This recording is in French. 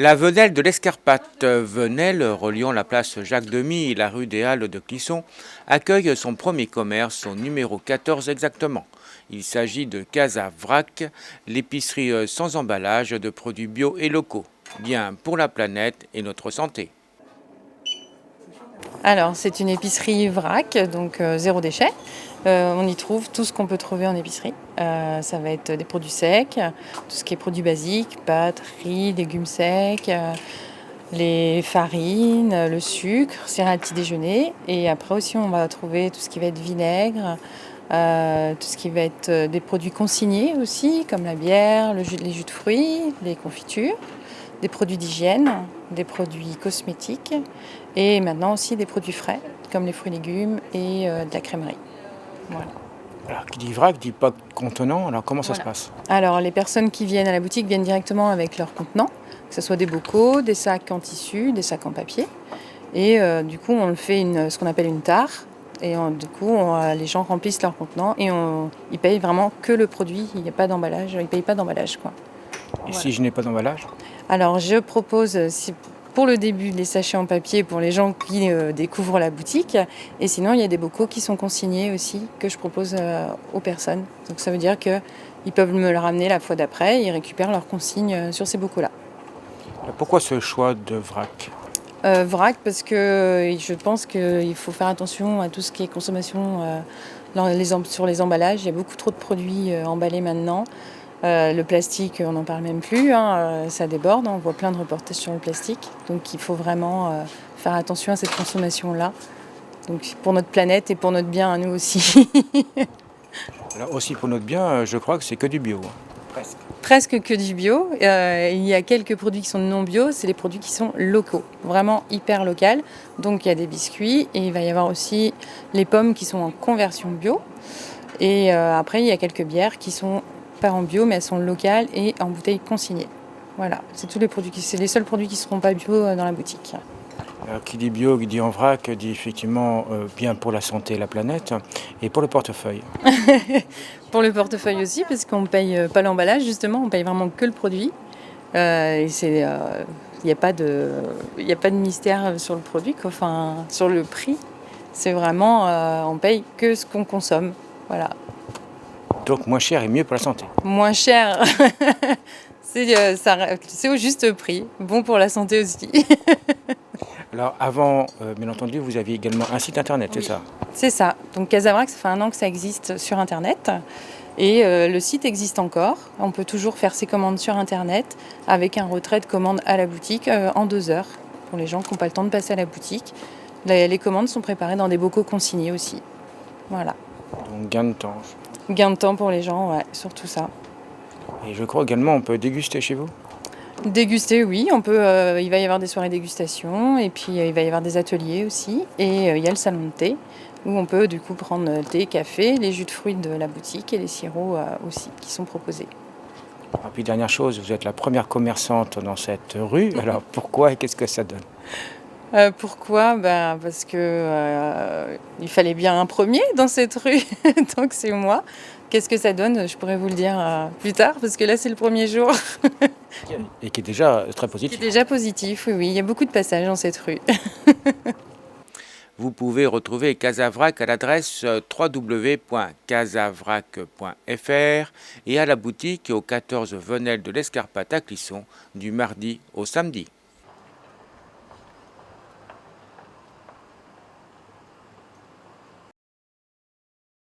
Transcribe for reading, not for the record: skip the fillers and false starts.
La Venelle de l'Escarpate, Venelle, reliant la place Jacques-Demy et la rue des Halles de Clisson, accueille son premier commerce, son numéro 14 exactement. Il s'agit de Casa Vrac, l'épicerie sans emballage de produits bio et locaux. Bien pour la planète et notre santé. Alors, c'est une épicerie vrac, donc zéro déchet. On y trouve tout ce qu'on peut trouver en épicerie. Ça va être des produits secs, tout ce qui est produits basiques, pâtes, riz, légumes secs, les farines, le sucre, céréales petit déjeuner. Et après aussi, on va trouver tout ce qui va être vinaigre, tout ce qui va être des produits consignés aussi, comme la bière, les jus de fruits, les confitures, des produits d'hygiène, des produits cosmétiques et maintenant aussi des produits frais, comme les fruits et légumes et de la crèmerie. Voilà. Alors, qui dit vrac dit pas contenant, alors comment ça se passe? Alors, les personnes qui viennent à la boutique viennent directement avec leurs contenants, que ce soit des bocaux, des sacs en tissu, des sacs en papier. Et du coup, on fait ce qu'on appelle une tare. Et du coup, les gens remplissent leurs contenants et ils payent vraiment que le produit. Il n'y a pas d'emballage. Ils ne payent pas d'emballage, quoi. Et Voilà. si je n'ai pas d'emballage? Alors, je propose, pour le début, les sachets en papier pour les gens qui découvrent la boutique. Et sinon, il y a des bocaux qui sont consignés aussi, que je propose aux personnes. Donc, ça veut dire qu'ils peuvent me le ramener la fois d'après et ils récupèrent leurs consignes sur ces bocaux-là. Pourquoi ce choix de vrac? Vrac, parce que je pense qu'il faut faire attention à tout ce qui est consommation sur les emballages. Il y a beaucoup trop de produits emballés maintenant. Le plastique, on n'en parle même plus, ça déborde, on voit plein de reportages sur le plastique. Donc il faut vraiment faire attention à cette consommation-là. Donc pour notre planète et pour notre bien à nous aussi. Alors aussi pour notre bien, je crois que c'est que du bio. Presque. Presque que du bio. Il y a quelques produits qui sont non bio, c'est les produits qui sont locaux, vraiment hyper local. Donc il y a des biscuits et il va y avoir aussi les pommes qui sont en conversion bio. Et après il y a quelques bières qui sont pas en bio, mais elles sont locales et en bouteilles consignées. Voilà, c'est les seuls produits qui ne seront pas bio dans la boutique. Alors, qui dit bio, qui dit en vrac, dit effectivement bien pour la santé et la planète, et pour le portefeuille. Pour le portefeuille aussi, parce qu'on ne paye pas l'emballage, justement, on paye vraiment que le produit. Il n'y a pas de mystère sur le produit, quoi. Enfin, sur le prix. C'est vraiment, on paye que ce qu'on consomme. Voilà. Donc moins cher et mieux pour la santé. Moins cher, c'est au juste prix. Bon pour la santé aussi. Alors avant, bien entendu, vous aviez également un site internet, Oui. c'est ça? C'est ça. Donc Casa Vrac, ça fait 1 an que ça existe sur Internet. Et le site existe encore. On peut toujours faire ses commandes sur Internet avec un retrait de commande à la boutique en 2 heures. Pour les gens qui n'ont pas le temps de passer à la boutique. Les commandes sont préparées dans des bocaux consignés aussi. Voilà. Donc gain de temps. Gain de temps pour les gens, ouais, surtout ça. Et je crois également on peut déguster chez vous? Déguster, oui, il va y avoir des soirées dégustation et puis il va y avoir des ateliers aussi. Et il y a le salon de thé où on peut du coup prendre thé, café, les jus de fruits de la boutique et les sirops aussi qui sont proposés. Et puis dernière chose, vous êtes la première commerçante dans cette rue, alors pourquoi et qu'est-ce que ça donne? Pourquoi? Parce que il fallait bien un premier dans cette rue, donc c'est moi. Qu'est-ce que ça donne? Je pourrais vous le dire plus tard, parce que là c'est le premier jour. Et qui est déjà très C'est positif. déjà positif, oui, oui. Il y a beaucoup de passages dans cette rue. Vous pouvez retrouver Casa Vrac à l'adresse www.casavrac.fr et à la boutique au 14 Venelle de l'Escarpate à Clisson du mardi au samedi.